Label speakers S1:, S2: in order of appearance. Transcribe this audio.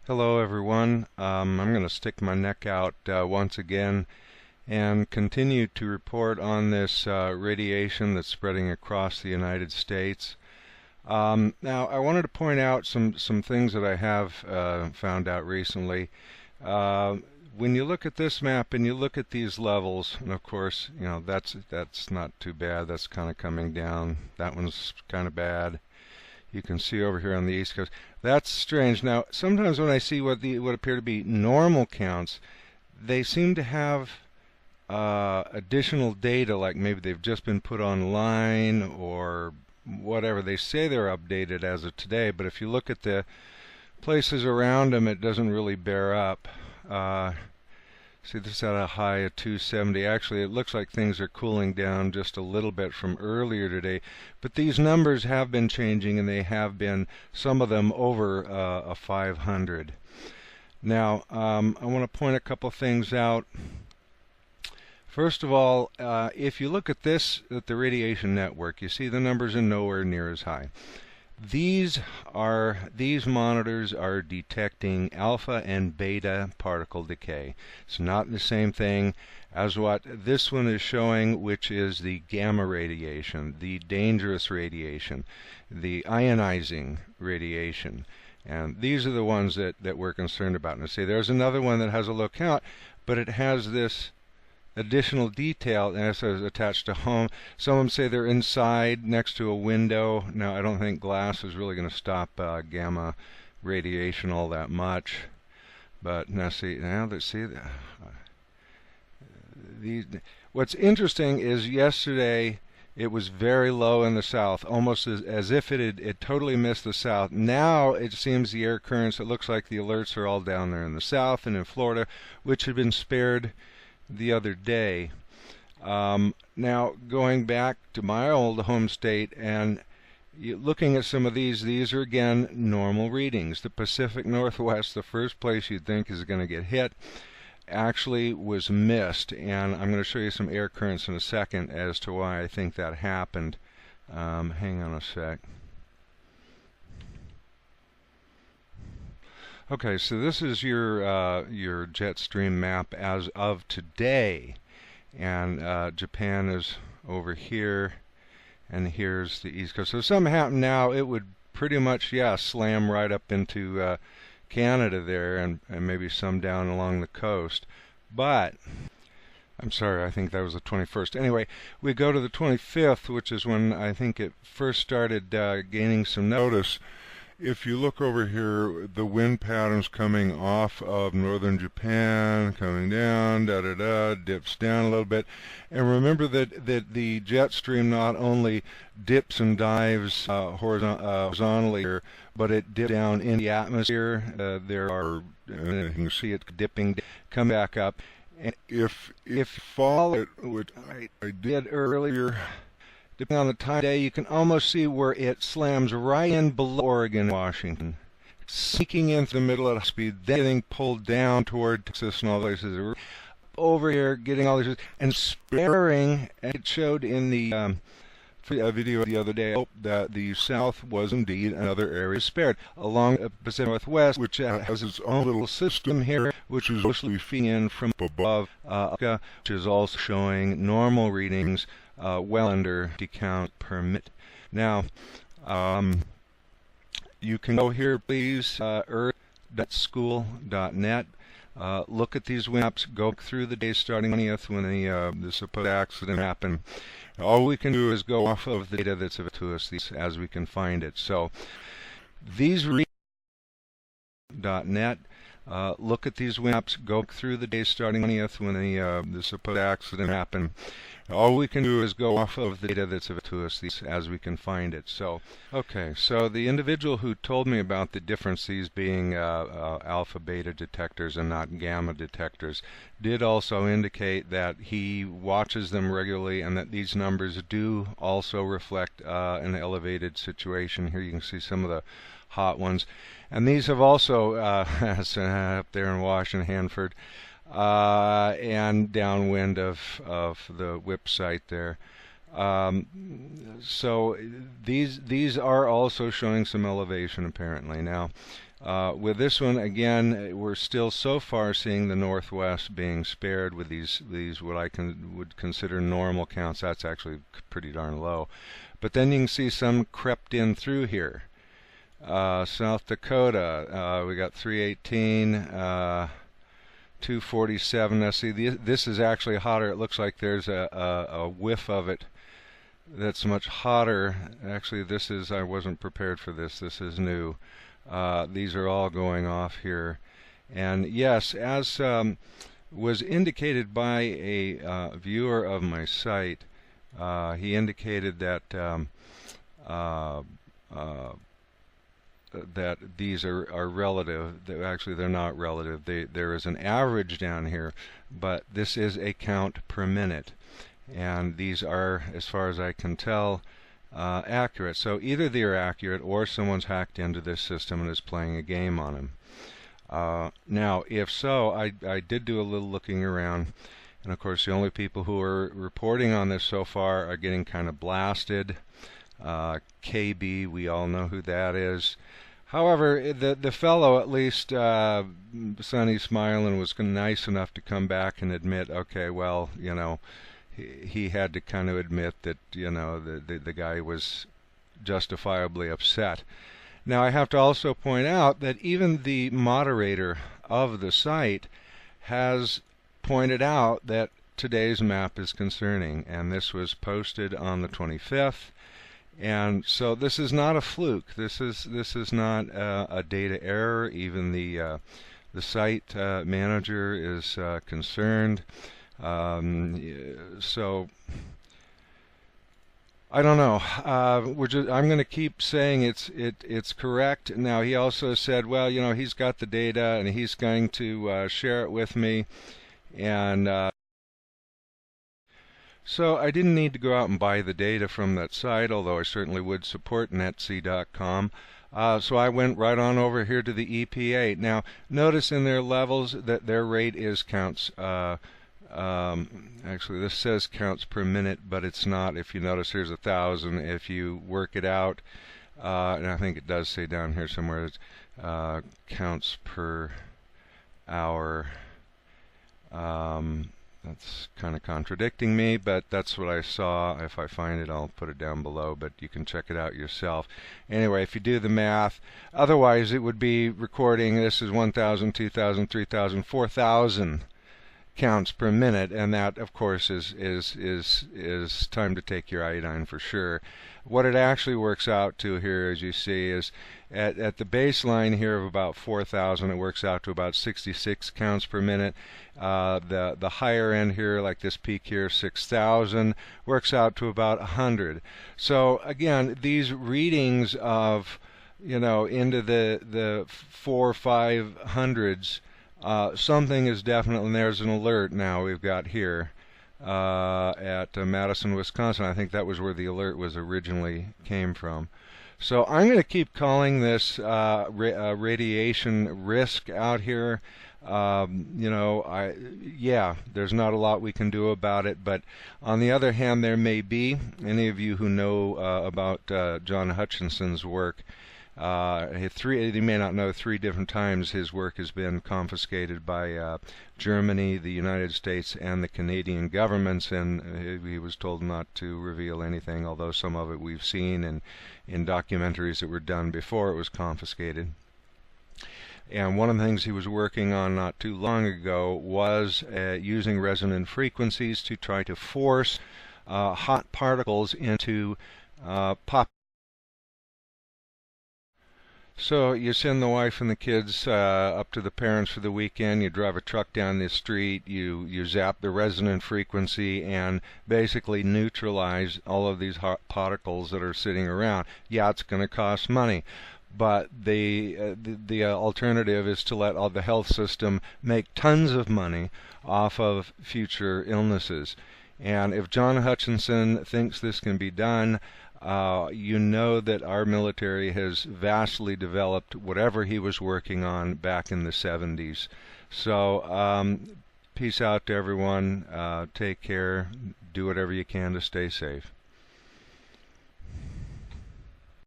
S1: Hello everyone. I'm going to stick my neck out once again and continue to report on this radiation that's spreading across the United States. Now I wanted to point out some things that I have found out recently. When you look at this map and you look at these levels, and of course, you know, that's not too bad. That's kind of coming down. That one's kind of bad. You can see over here on the East Coast. That's strange. Now, sometimes when I see what appear to be normal counts, they seem to have additional data, like maybe they've just been put online or whatever. They say they're updated as of today, but if you look at the places around them, it doesn't really bear up. See, this is at a high of 270. Actually, it looks like things are cooling down just a little bit from earlier today. But these numbers have been changing, and they have been, some of them, over a 500. Now, I want to point a couple things out. First of all, if you look at the radiation network, you see the numbers are nowhere near as high. These monitors are detecting alpha and beta particle decay. It's not the same thing as what this one is showing, which is the gamma radiation, the dangerous radiation, the ionizing radiation. And these are the ones that we're concerned about. And I say there's another one that has a low count, but it has this additional detail, and it says attached to home. Some of them say they're inside next to a window. Now, I don't think glass is really going to stop gamma radiation all that much. But now let's see. What's interesting is yesterday it was very low in the south, almost as if it totally missed the south. Now it seems the air currents, it looks like the alerts are all down there in the south and in Florida, which had been spared the other day. Now, going back to my old home state and looking at some of these are again normal readings. The Pacific Northwest, the first place you'd think is going to get hit, actually was missed. And I'm going to show you some air currents in a second as to why I think that happened. Hang on a sec. Okay, so this is your jet stream map as of today, and Japan is over here, and here's the East Coast. So if something happened now, it would pretty much, yeah, slam right up into Canada there, and maybe some down along the coast. But I'm sorry, I think that was the 21st. Anyway, we go to the 25th, which is when I think it first started gaining some notice. If you look over here, the wind patterns coming off of northern Japan, coming down, dips down a little bit. And remember that the jet stream not only dips and dives horizontally here, but it dips down in the atmosphere. There are, you can see it dipping, come back up. And if fall, which I did earlier, depending on the time of day, you can almost see where it slams right in below Oregon, Washington, sneaking into the middle at speed, then getting pulled down toward Texas and all those places. Over here, getting all these, and sparing, and it showed in the video the other day that the South was indeed another area spared along the Pacific Northwest, which has its own little system here, which is mostly feeding in from above, which is also showing normal readings, well under decount per minute. Now, you can go here, please, earth.school.net. Look at these maps, go through the day starting 20th when the supposed accident happened. All we can do is go off of the data that's available to us as we can find it. So, these .net. Look at these maps, go through the day starting 20th when the supposed accident happened. All we can do is go off of the data that's available to us as we can find it. So, okay, so the individual who told me about the difference, these being alpha beta detectors and not gamma detectors, did also indicate that he watches them regularly and that these numbers do also reflect an elevated situation. Here you can see some of the hot ones. And these have also, up there in Washington, Hanford, and downwind of the WIP site there. So these are also showing some elevation apparently. Now, With this one, again, we're still so far seeing the northwest being spared with these what I would consider normal counts. That's actually pretty darn low. But then you can see some crept in through here. South Dakota, we got 318, 247. Now see, this is actually hotter. It looks like there's a whiff of it that's much hotter. Actually, this is, I wasn't prepared for this. This is new. These are all going off here. And yes, as was indicated by a viewer of my site, he indicated that that these are relative. Actually, they're not relative. There is an average down here, but this is a count per minute. And these are, as far as I can tell, accurate. So either they're accurate or someone's hacked into this system and is playing a game on them. Now, if so, I did do a little looking around, and of course the only people who are reporting on this so far are getting kind of blasted. KB, we all know who that is. However, the fellow, at least Sonny Smiling, was nice enough to come back and admit, okay, well, you know, he had to kind of admit that, you know, the guy was justifiably upset. Now, I have to also point out that even the moderator of the site has pointed out that today's map is concerning, and this was posted on the 25th. And so this is not a fluke. This is not a data error. Even the site manager is concerned. So I don't know. I'm going to keep saying it's correct. Now, he also said, well, you know, he's got the data and he's going to share it with me, and so I didn't need to go out and buy the data from that site, although I certainly would support netc.com. So I went right on over here to the EPA. Now, notice in their levels that their rate is counts. Actually, this says counts per minute, but it's not. If you notice, here's 1,000. If you work it out, and I think it does say down here somewhere, counts per hour. That's kind of contradicting me, but that's what I saw. If I find it, I'll put it down below, but you can check it out yourself. Anyway, if you do the math, otherwise it would be recording, this is 1,000, 2,000, 3,000, 4,000 counts per minute, and that, of course, is time to take your iodine for sure. What it actually works out to here, as you see, is at the baseline here of about 4,000, it works out to about 66 counts per minute. The higher end here, like this peak here, 6,000, works out to about 100. So again, these readings of, you know, into the 400s, 500s, something is definitely, and there's an alert now we've got here at Madison, Wisconsin. I think that was where the alert was originally came from. So I'm going to keep calling this radiation risk out here. You know, yeah, there's not a lot we can do about it, but on the other hand, there may be. Any of you who know about John Hutchinson's work, you may not know, 3 different times his work has been confiscated by Germany, the United States, and the Canadian governments, and he was told not to reveal anything, although some of it we've seen in documentaries that were done before it was confiscated. And one of the things he was working on not too long ago was using resonant frequencies to try to force hot particles into pop. So you send the wife and the kids up to the parents for the weekend, you drive a truck down the street, you zap the resonant frequency and basically neutralize all of these hot particles that are sitting around. Yeah, it's going to cost money, but the alternative is to let all the health system make tons of money off of future illnesses. And if John Hutchinson thinks this can be done, you know that our military has vastly developed whatever he was working on back in the 70s. So peace out to everyone. Take care. Do whatever you can to stay safe.